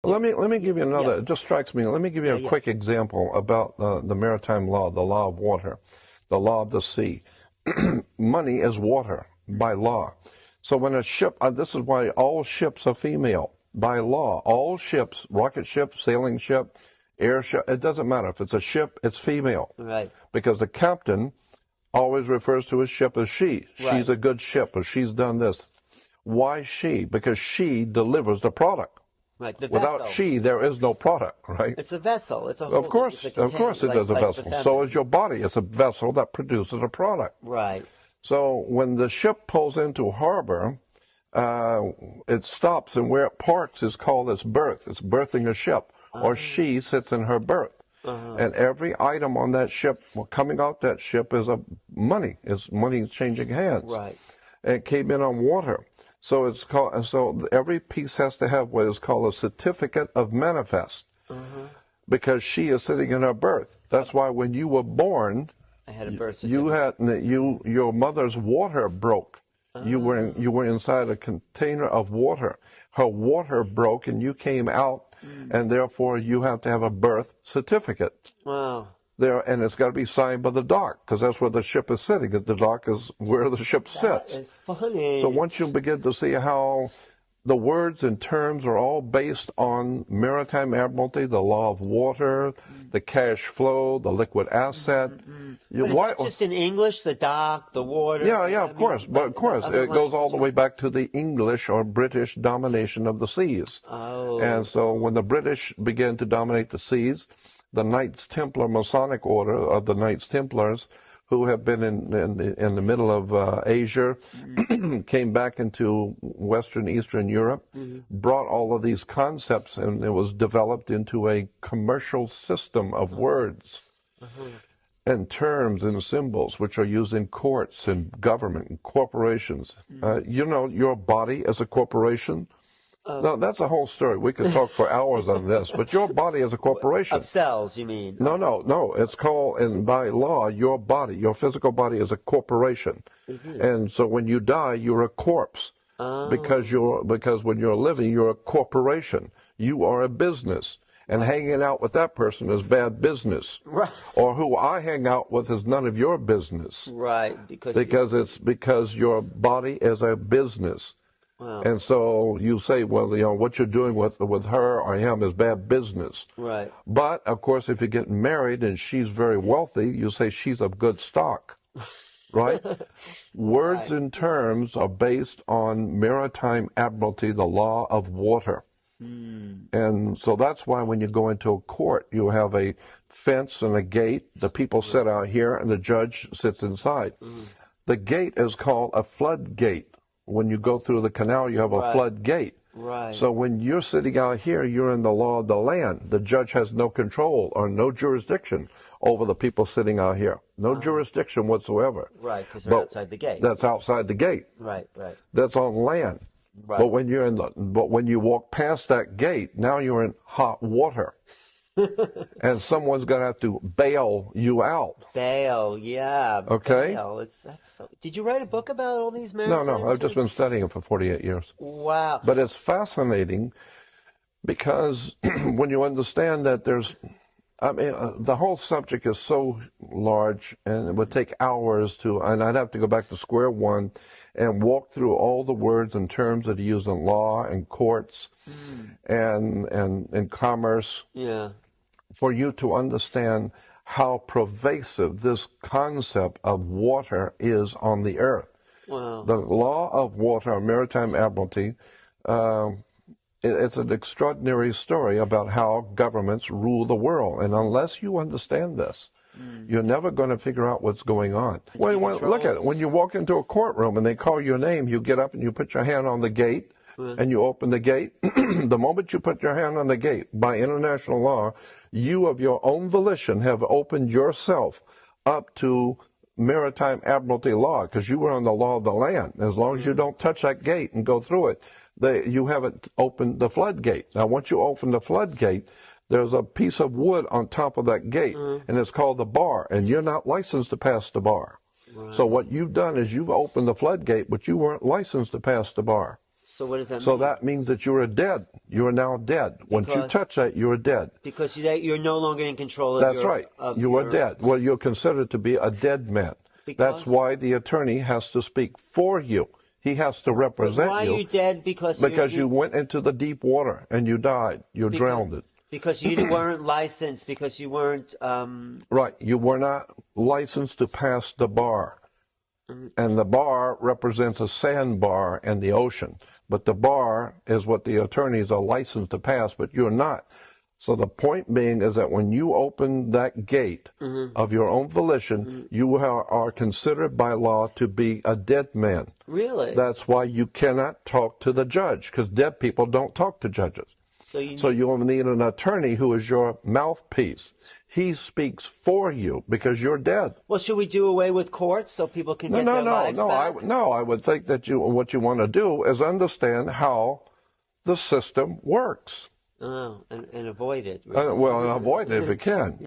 Let me give you Yeah, another. It just strikes me. Let me give you yeah, a yeah. quick example about the maritime law, the law of water, the law of the sea. Money is water by law. So when a ship, this is why all ships are female by law. All ships, rocket ship, sailing ship, airship, it doesn't matter. If it's a ship, it's female Right, because the captain always refers to his ship as she. She's right, a good ship, or she's done this. Why she? Because she delivers the product. right. The Without vessel. she, there is no product, right? It's a vessel. It's a Of holding. It's course, a of course contain, it is a like the vessel. So is feminine. your body. It's a vessel that produces a product. Right. So when the ship pulls into harbor, uh, it stops, and where it parks is called its berth. It's berthing a ship, or Oh. she sits in her berth. Uh-huh. And every item on that ship, coming out that ship, is money changing hands. Right. And it came in on water. So it's called. So every piece has to have what is called a certificate of manifest, Uh-huh. because she is sitting in her berth. That's why when you were born, I had a birth you certificate. your mother's water broke. You Oh. were inside a container of water. Her water broke, and you came out, Mm. and therefore you have to have a birth certificate Wow. there, and it's got to be signed by the dock, because that's where the ship is sitting. The dock is where the ship That sits. is So funny. once you begin to see how the words and terms are all based on maritime admiralty, the law of water, Mm. the cash flow, the liquid asset. Mm-mm. You, But it's why? not just in English, the dock, the water. Yeah, yeah, I of course. mean, But of but course, other it goes all the languages. way back to the English or British domination of the seas. And Oh. so when the British began to dominate the seas, the Knights Templar Masonic Order of the Knights Templars, who have been in the middle of Asia, Mm. came back into Western Eastern Europe, Mm-hmm. brought all of these concepts, and it was developed into a commercial system of Uh-huh. words Uh-huh. and terms and symbols which are used in courts and government and corporations. Mm. Your body as a corporation. Uh, No, that's a whole story. We could talk for hours on this, but your body as a of corporation. cells, you mean? No, no, no. It's called, and by law, your body, your physical body is a corporation. It is. And so when you die, you're a corpse Oh. because when you're living, you're a corporation. You are a business. And Right. hanging out with that person is bad business. Right. Or who I hang out with is none of your business. Right. Because you. Because your body is a business. Wow. And so you say, well, what you're doing with her or him is bad business. Right. But of course, if you get married and she's very wealthy, you say she's of good stock, right? Words Right. and terms are based on maritime admiralty, the law of water. Hmm. And so that's why when you go into a court, you have a fence and a gate. The people sit out here and the judge sits inside. Mm. The gate is called a floodgate. When you go through the canal, you have a Right. floodgate. Right. So when you're sitting out here, you're in the law of the land. The judge has no control or no jurisdiction over the people sitting out here. No jurisdiction whatsoever. Right. Because they're But outside the gate. that's outside the gate. Right. Right. That's on land. Right. But when you walk past that gate, now you're in hot water. And someone's going to have to bail you out. Bail. Yeah. Okay? Bail. That's so. Did you write a book about all these No, maritime I've just terms? been studying it for 48 years. Wow. But it's fascinating because when you understand that the whole subject is so large and it would take hours and I'd have to go back to square one and walk through all the words and terms that are used in law and courts Mm. and commerce Yeah. for you to understand how pervasive this concept of water is on the earth. Wow. The law of water, maritime admiralty, uh, it's an extraordinary story about how governments rule the world. And unless you understand this, you're never going to figure out what's going on. Look at it. When you walk into a courtroom and they call your name, you get up and you put your hand on the gate and you open the gate. The moment you put your hand on the gate, by international law, you of your own volition have opened yourself up to maritime admiralty law because you were on the law of the land. As long as you don't touch that gate and go through it, you haven't opened the floodgate. Now, once you open the floodgate, there's a piece of wood on top of that gate, and it's called the bar, and you're not licensed to pass the bar. Right. So what you've done is you've opened the floodgate, but you weren't licensed to pass the bar. So what does that So mean? that means that you are dead. You are now dead. Once you Because- touch that, you are dead. Because you're no longer in control of That's your... right. of You are your- dead. Well, you're considered to be a dead man. That's Because- why the attorney has to speak for you. He has to But represent why are you dead? Because you went into the deep water and you died. You drowned. Because you weren't licensed. Because you weren't... Right. You were not licensed to pass the bar. And the bar represents a sandbar in the ocean. But the bar is what the attorneys are licensed to pass, but you're not. So the point being is that when you open that gate of your own volition, you are considered by law to be a dead man. Really? That's why you cannot talk to the judge, because dead people don't talk to judges. So you need an attorney who is your mouthpiece. He speaks for you because you're dead. Well, should we do away with courts so people can get their lives back? I would think that what you want to do is understand how the system works. Oh, and avoid it. Really. Well, and avoid it if you can.